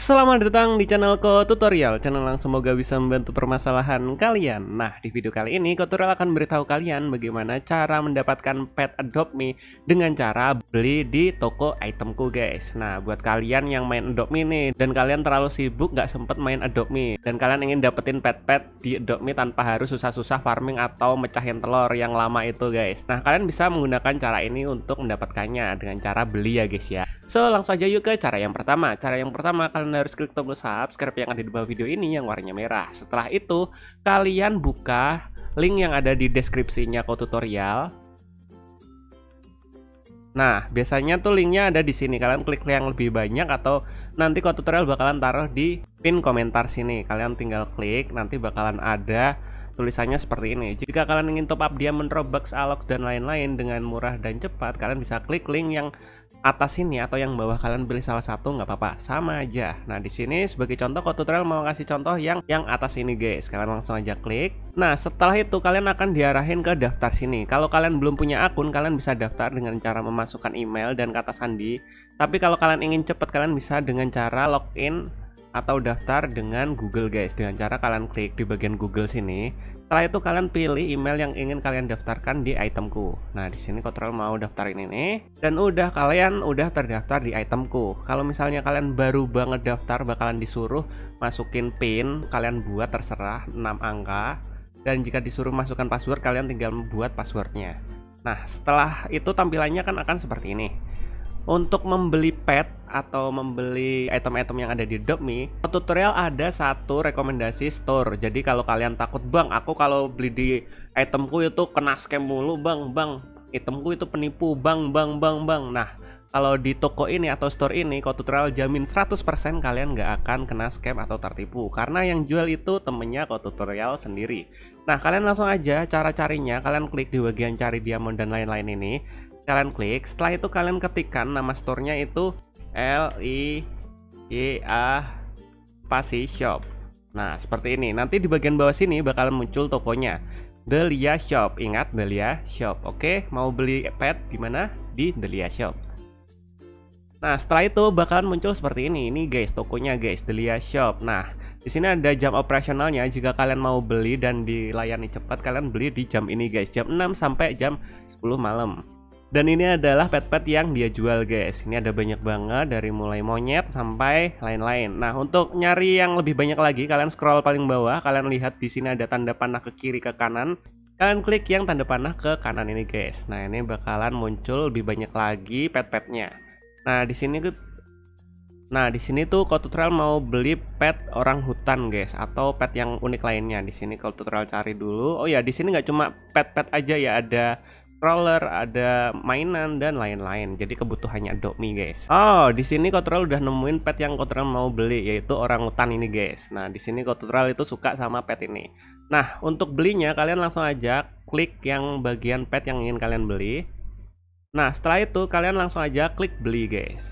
Selamat datang di channel Ko Tutorial, channel yang semoga bisa membantu permasalahan kalian. Nah, di video kali ini Ko Tutorial akan beritahu kalian bagaimana cara mendapatkan pet Adopt Me dengan cara beli di toko itemku, guys. Nah, buat kalian yang main Adopt Me nih dan kalian terlalu sibuk nggak sempet main Adopt Me dan kalian ingin dapetin pet-pet di Adopt Me tanpa harus susah-susah farming atau mecahin telur yang lama itu, guys. Nah, kalian bisa menggunakan cara ini untuk mendapatkannya dengan cara beli ya, guys ya. So, langsung aja yuk ke cara yang pertama. Cara yang pertama, kalian harus klik tombol subscribe yang ada di bawah video ini yang warnanya merah. Setelah itu, kalian buka link yang ada di deskripsinya Ko Tutorial. Nah, biasanya tuh linknya ada di sini. Kalian klik yang lebih banyak atau nanti Ko Tutorial bakalan taruh di pin komentar sini. Kalian tinggal klik, nanti bakalan ada tulisannya seperti ini. Jika kalian ingin top up diamond, robux, alox dan lain-lain dengan murah dan cepat, kalian bisa klik link yang atas ini atau yang bawah. Kalian pilih salah satu nggak apa-apa, sama aja. Nah, di sini sebagai contoh Ko Tutorial mau kasih contoh yang atas ini, guys. Kalian langsung aja klik. Nah, setelah itu kalian akan diarahin ke daftar sini. Kalau kalian belum punya akun, kalian bisa daftar dengan cara memasukkan email dan kata sandi. Tapi kalau kalian ingin cepat, kalian bisa dengan cara login atau daftar dengan Google, guys. Dengan cara kalian klik di bagian Google sini. Setelah itu kalian pilih email yang ingin kalian daftarkan di itemku. Nah, di sini Ko Tutorial mau daftarin ini dan kalian udah terdaftar di itemku. Kalau misalnya kalian baru banget daftar, bakalan disuruh masukin PIN. Kalian buat terserah 6 angka. Dan jika disuruh masukkan password, kalian tinggal buat passwordnya. Nah, setelah itu tampilannya kan akan seperti ini. Untuk membeli pet atau membeli item-item yang ada di Adopt Me, tutorial ada satu rekomendasi store. Jadi kalau kalian takut, bang, aku kalau beli di itemku itu kena scam mulu, bang, itemku itu penipu, bang. Nah, kalau di toko ini atau store ini, Ko Tutorial jamin 100% kalian nggak akan kena scam atau tertipu, karena yang jual itu temennya Ko Tutorial sendiri. Nah, kalian langsung aja cara carinya, kalian klik di bagian cari diamond dan lain-lain ini. Kalian klik, setelah itu kalian ketikkan nama store-nya itu LIYA Pasi Shop. Nah, seperti ini. Nanti di bagian bawah sini bakalan muncul tokonya, Delia Shop. Ingat, Delia Shop. Oke, mau beli pet di mana? Di Delia Shop. Nah, setelah itu bakalan muncul seperti ini. Ini guys, tokonya guys, Delia Shop. Nah, di sini ada jam operasionalnya. Jika kalian mau beli dan dilayani cepat, kalian beli di jam ini guys, jam 6 sampai jam 10 malam. Dan ini adalah pet-pet yang dia jual, guys. Ini ada banyak banget, dari mulai monyet sampai lain-lain. Nah, untuk nyari yang lebih banyak lagi, kalian scroll paling bawah. Kalian lihat di sini ada tanda panah ke kiri ke kanan. Kalian klik yang tanda panah ke kanan ini, guys. Nah, ini bakalan muncul lebih banyak lagi pet-petnya. Nah, di sini tuh Ko Tutorial mau beli pet orang hutan, guys, atau pet yang unik lainnya. Di sini Ko Tutorial cari dulu. Oh ya, di sini nggak cuma pet-pet aja ya, ada roller, ada mainan dan lain-lain. Jadi kebutuhannya Adopt Me, guys. Oh, di sini Ko Tutorial udah nemuin pet yang Ko Tutorial mau beli, yaitu orang hutan ini, guys. Nah, di sini Ko Tutorial itu suka sama pet ini. Nah, untuk belinya kalian langsung aja klik yang bagian pet yang ingin kalian beli. Nah, setelah itu kalian langsung aja klik beli, guys.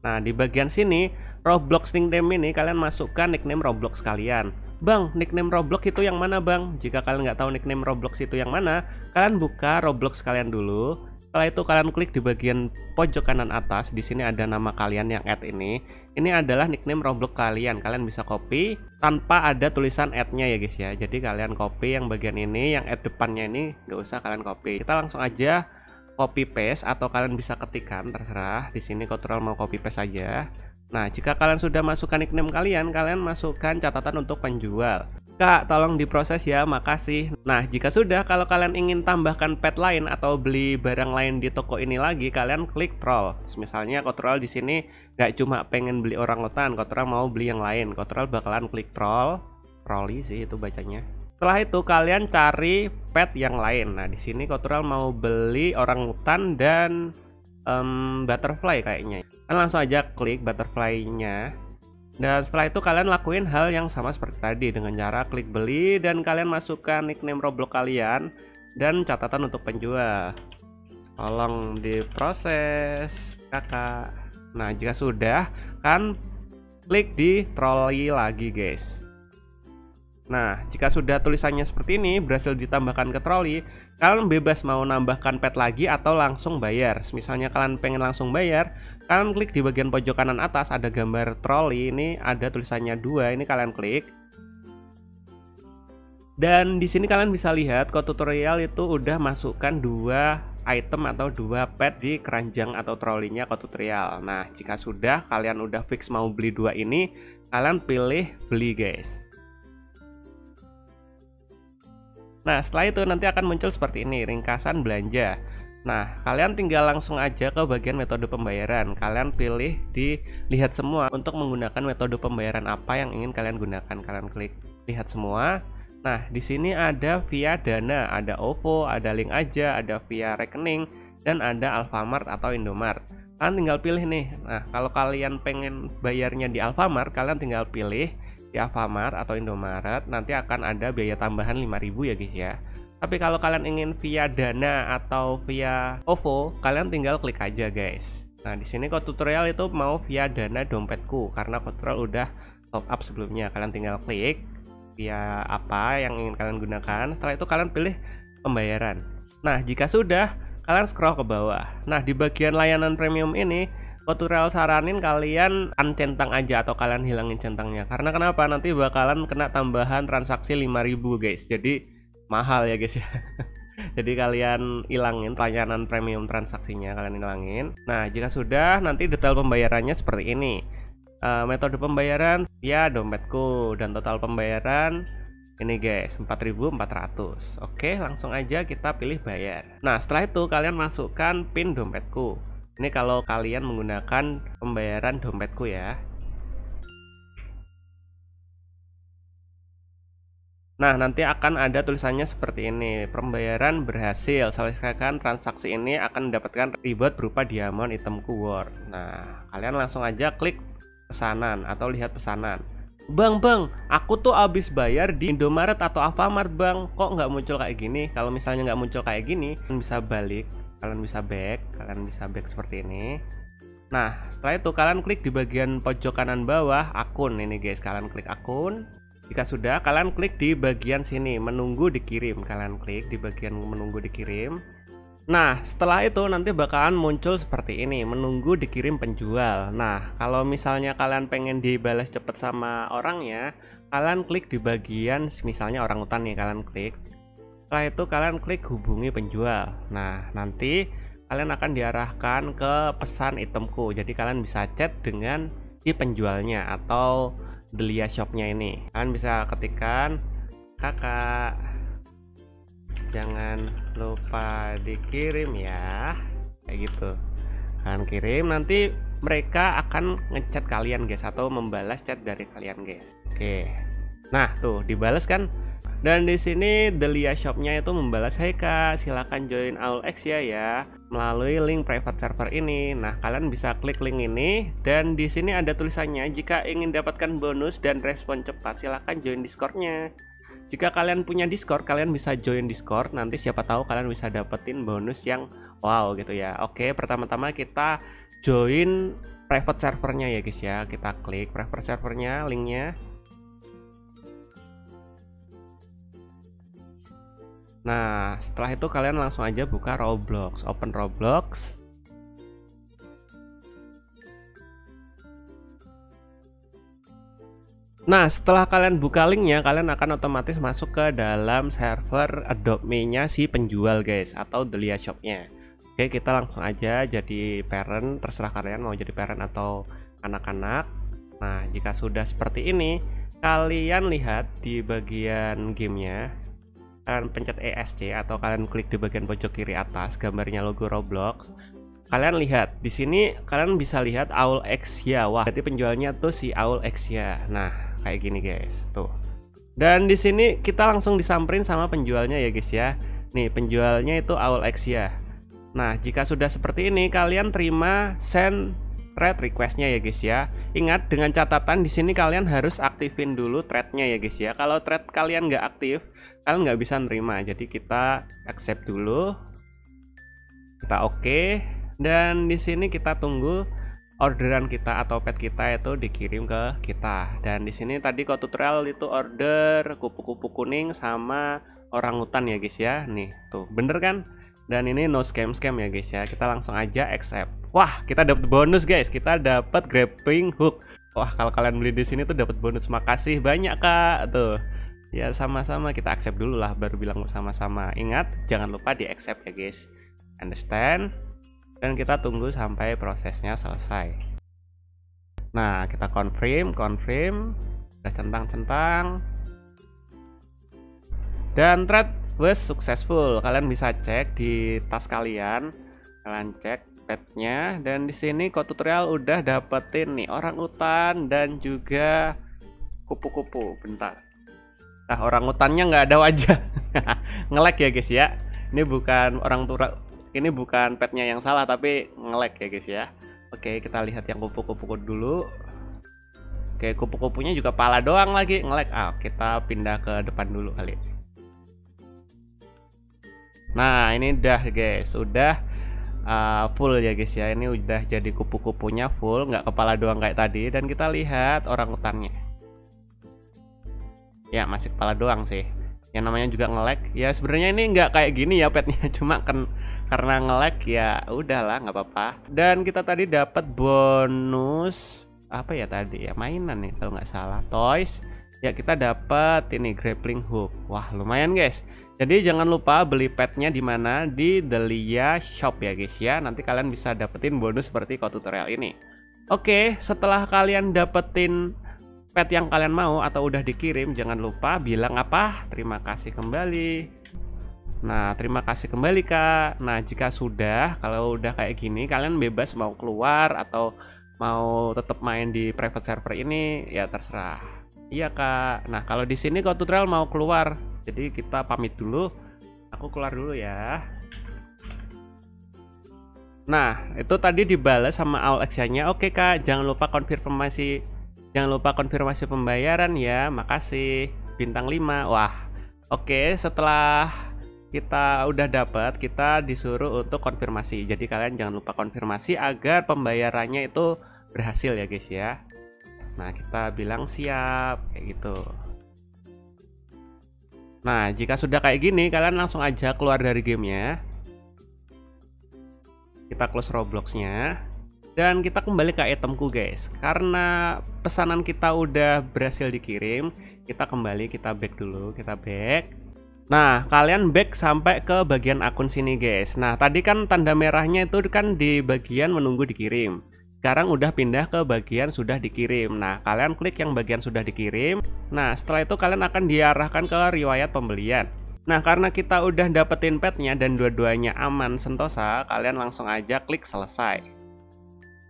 Nah, di bagian sini Roblox nickname ini kalian masukkan nickname Roblox kalian. Bang, nickname Roblox itu yang mana, bang? Jika kalian nggak tahu nickname Roblox itu yang mana, kalian buka Roblox kalian dulu. Setelah itu kalian klik di bagian pojok kanan atas. Di sini ada nama kalian yang add ini. Ini adalah nickname Roblox kalian. Kalian bisa copy tanpa ada tulisan add-nya ya, guys ya. Jadi kalian copy yang bagian ini, yang add depannya ini nggak usah kalian copy. Kita langsung aja copy paste atau kalian bisa ketikkan, terserah. Di sini Ko Tutorial mau copy paste aja. Nah, jika kalian sudah masukkan nickname kalian, kalian masukkan catatan untuk penjual. Kak, tolong diproses ya, makasih. Nah, jika sudah, kalau kalian ingin tambahkan pet lain atau beli barang lain di toko ini lagi, kalian klik troll. Misalnya Ko Tutorial di sini nggak cuma pengen beli orang hutan, Ko Tutorial mau beli yang lain. Ko Tutorial bakalan klik troll, trolli sih itu bacanya. Setelah itu kalian cari pet yang lain. Nah, di sini Ko Tutorial mau beli orang hutan dan butterfly kayaknya. Kalian langsung aja klik butterfly-nya. Dan setelah itu kalian lakuin hal yang sama seperti tadi dengan cara klik beli dan kalian masukkan nickname Roblox kalian dan catatan untuk penjual. Tolong diproses, kakak. Nah, jika sudah, kan klik di trolli lagi, guys. Nah, jika sudah tulisannya seperti ini, berhasil ditambahkan ke troli, kalian bebas mau nambahkan pet lagi atau langsung bayar. Misalnya kalian pengen langsung bayar, kalian klik di bagian pojok kanan atas, ada gambar troli, ini ada tulisannya 2, ini kalian klik. Dan di sini kalian bisa lihat Code Tutorial itu udah masukkan 2 item atau 2 pet di keranjang atau trolinya Code Tutorial. Nah, jika sudah kalian udah fix mau beli 2 ini, kalian pilih beli guys. Nah, setelah itu nanti akan muncul seperti ini, ringkasan belanja. Nah, kalian tinggal langsung aja ke bagian metode pembayaran. Kalian pilih di lihat semua untuk menggunakan metode pembayaran apa yang ingin kalian gunakan. Kalian klik lihat semua. Nah, di sini ada via Dana, ada OVO, ada link aja, ada via rekening, dan ada Alfamart atau Indomart. Kalian tinggal pilih nih. Nah, kalau kalian pengen bayarnya di Alfamart, kalian tinggal pilih di Alfamart atau Indomaret, nanti akan ada biaya tambahan 5.000 ya guys ya. Tapi kalau kalian ingin via Dana atau via OVO, kalian tinggal klik aja guys. Nah, di sini Code Tutorial itu mau via Dana dompetku karena Code Tutorial udah top up sebelumnya. Kalian tinggal klik via apa yang ingin kalian gunakan. Setelah itu kalian pilih pembayaran. Nah, jika sudah, kalian scroll ke bawah. Nah, di bagian layanan premium ini Code Tutorial saranin kalian uncentang aja atau kalian hilangin centangnya. Karena kenapa? Nanti bakalan kena tambahan transaksi 5.000 guys. Jadi mahal ya guys ya. Jadi kalian hilangin layanan premium transaksinya, kalian hilangin. Nah, jika sudah, nanti detail pembayarannya seperti ini. Metode pembayaran via dompetku dan total pembayaran ini guys 4.400. Oke, langsung aja kita pilih bayar. Nah, setelah itu kalian masukkan PIN dompetku. Ini kalau kalian menggunakan pembayaran dompetku ya. Nah, nanti akan ada tulisannya seperti ini. Pembayaran berhasil. Selesaikan transaksi ini akan mendapatkan reward berupa diamond itemku world. Nah, kalian langsung aja klik pesanan atau lihat pesanan. Bang, aku tuh abis bayar di Indomaret atau Alfamart bang. Kok nggak muncul kayak gini? Kalau misalnya nggak muncul kayak gini, kalian bisa balik. Kalian bisa back seperti ini. Nah, setelah itu kalian klik di bagian pojok kanan bawah akun ini guys. Kalian klik akun. Jika sudah, kalian klik di bagian sini menunggu dikirim. Kalian klik di bagian menunggu dikirim. Nah, setelah itu nanti bakalan muncul seperti ini, menunggu dikirim penjual. Nah, kalau misalnya kalian pengen dibalas cepet sama orangnya, kalian klik di bagian misalnya orangutan nih, kalian klik. Setelah itu kalian klik hubungi penjual. Nah, nanti kalian akan diarahkan ke pesan itemku. Jadi kalian bisa chat dengan si penjualnya atau Delia shopnya ini. Kalian bisa ketikkan, kakak, jangan lupa dikirim ya, kayak gitu. Kalian kirim, nanti mereka akan ngechat kalian guys atau membalas chat dari kalian guys. Oke. Nah, tuh dibalas kan. Dan di sini Delia shopnya itu membalas, "Hai kak, silakan join AUL X ya melalui link private server ini." Nah, kalian bisa klik link ini dan di sini ada tulisannya, "Jika ingin dapatkan bonus dan respon cepat, silakan join Discordnya." Jika kalian punya Discord, kalian bisa join Discord. Nanti siapa tahu kalian bisa dapetin bonus yang wow gitu ya. Oke, pertama-tama kita join private servernya ya guys ya. Kita klik private servernya, linknya. Nah, setelah itu kalian langsung aja buka Roblox, open Roblox. Nah, setelah kalian buka linknya, kalian akan otomatis masuk ke dalam server Adopt Me-nya si penjual guys, atau Delia Shop-nya. Oke, kita langsung aja jadi parent, terserah kalian mau jadi parent atau anak-anak. Nah, jika sudah seperti ini, kalian lihat di bagian gamenya. Kalian pencet ESC atau kalian klik di bagian pojok kiri atas gambarnya logo Roblox. Kalian lihat di sini, kalian bisa lihat AUL X ya. Wah, berarti penjualnya tuh si AUL X ya. Nah, kayak gini guys, tuh. Dan di sini kita langsung disamperin sama penjualnya ya guys ya. Nih, penjualnya itu AUL X ya. Nah, jika sudah seperti ini, kalian terima send thread requestnya ya guys ya. Ingat dengan catatan di sini kalian harus aktifin dulu threadnya ya guys ya. Kalau thread kalian nggak aktif, kalian nggak bisa nerima. Jadi kita accept dulu, kita oke, dan di sini kita tunggu orderan kita atau pet kita itu dikirim ke kita. Dan di sini tadi kalau tutorial itu order kupu-kupu kuning sama orangutan ya guys ya. Nih, tuh bener kan? Dan ini no scam ya guys ya. Kita langsung aja accept. Wah, kita dapat bonus guys. Kita dapat grappling hook. Wah, kalau kalian beli di sini tuh dapat bonus. Makasih banyak Kak. Tuh. Ya sama-sama, kita accept dulu lah baru bilang sama-sama. Ingat, jangan lupa di accept ya guys. Understand? Dan kita tunggu sampai prosesnya selesai. Nah, kita confirm. Udah centang-centang. Dan thread was successful. Kalian bisa cek di tas kalian. Kalian cek petnya, dan di sini kok tutorial udah dapetin nih orangutan dan juga kupu-kupu. Bentar, nah orangutannya nggak ada wajah. Nge-lag ya guys ya. Ini bukan ini bukan petnya yang salah, tapi nge-lag ya guys ya. Oke, kita lihat yang kupu-kupu dulu. Oke, kupu-kupunya juga pala doang lagi nge-lag. Kita pindah ke depan dulu kali. Nah ini udah guys, udah full ya guys ya. Ini udah jadi kupu-kupunya full, nggak kepala doang kayak tadi. Dan kita lihat orangutannya. Ya masih kepala doang sih. Yang namanya juga nge-lag. Ya sebenarnya ini nggak kayak gini ya petnya, cuma karena nge-lag ya udahlah, nggak apa-apa. Dan kita tadi dapat bonus apa ya tadi ya, mainan nih kalau nggak salah, toys. Ya kita dapat ini grappling hook. Wah lumayan guys. Jadi jangan lupa beli petnya di mana, di Delia Shop ya guys ya. Nanti kalian bisa dapetin bonus seperti tutorial ini. Oke, setelah kalian dapetin pet yang kalian mau atau udah dikirim, jangan lupa bilang apa? Terima kasih kembali. Nah, terima kasih kembali Kak. Nah, jika sudah, kalau udah kayak gini, kalian bebas mau keluar atau mau tetap main di private server ini, ya terserah. Iya Kak. Nah, kalau di sini kalau tutorial mau keluar, jadi kita pamit dulu. Aku keluar dulu ya. Nah, itu tadi dibalas sama Alexa-nya. Oke Kak, jangan lupa konfirmasi pembayaran ya. Makasih. Bintang 5. Wah. Oke, setelah kita udah dapat, kita disuruh untuk konfirmasi. Jadi kalian jangan lupa konfirmasi agar pembayarannya itu berhasil ya guys ya. Nah, kita bilang siap kayak gitu. Nah, jika sudah kayak gini, kalian langsung aja keluar dari gamenya. Kita close Roblox-nya. Dan kita kembali ke itemku guys. Karena pesanan kita udah berhasil dikirim, kita kembali, kita back dulu, kita back. Nah, kalian back sampai ke bagian akun sini guys. Nah, tadi kan tanda merahnya itu kan di bagian menunggu dikirim. Sekarang udah pindah ke bagian sudah dikirim. Nah, kalian klik yang bagian sudah dikirim. Nah, setelah itu kalian akan diarahkan ke riwayat pembelian. Nah, karena kita udah dapetin petnya dan dua-duanya aman sentosa, kalian langsung aja klik selesai.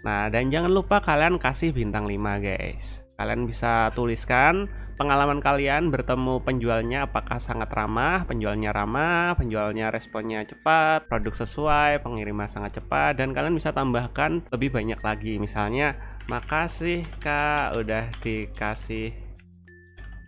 Nah, dan jangan lupa kalian kasih bintang 5 guys. Kalian bisa tuliskan pengalaman kalian bertemu penjualnya, apakah sangat ramah, penjualnya responnya cepat, produk sesuai, pengiriman sangat cepat, dan kalian bisa tambahkan lebih banyak lagi. Misalnya, makasih Kak udah dikasih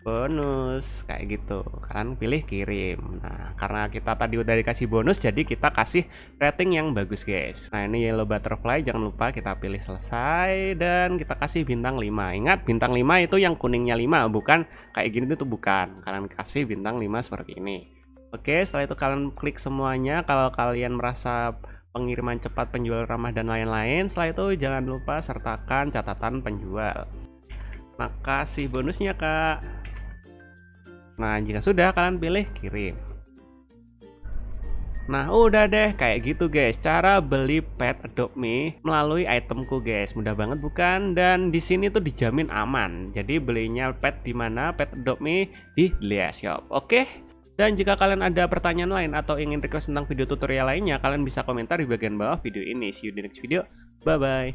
bonus kayak gitu. Kalian pilih kirim. Nah, karena kita tadi udah dikasih bonus, jadi kita kasih rating yang bagus guys. Nah, ini yellow butterfly, jangan lupa kita pilih selesai dan kita kasih bintang 5. Ingat, bintang 5 itu yang kuningnya 5, bukan kayak gini tuh bukan. Kalian kasih bintang 5 seperti ini. Oke, setelah itu kalian klik semuanya. Kalau kalian merasa pengiriman cepat, penjual ramah dan lain-lain, setelah itu jangan lupa sertakan catatan penjual. Makasih bonusnya Kak. Nah, jika sudah, kalian pilih kirim. Nah, udah deh kayak gitu guys. Cara beli pet Adopt Me melalui itemku guys. Mudah banget bukan? Dan di sini tuh dijamin aman. Jadi belinya pet di mana? Pet Adopt Me di Delia Shop. Oke? Dan jika kalian ada pertanyaan lain atau ingin request tentang video tutorial lainnya, kalian bisa komentar di bagian bawah video ini. See you di next video. Bye bye.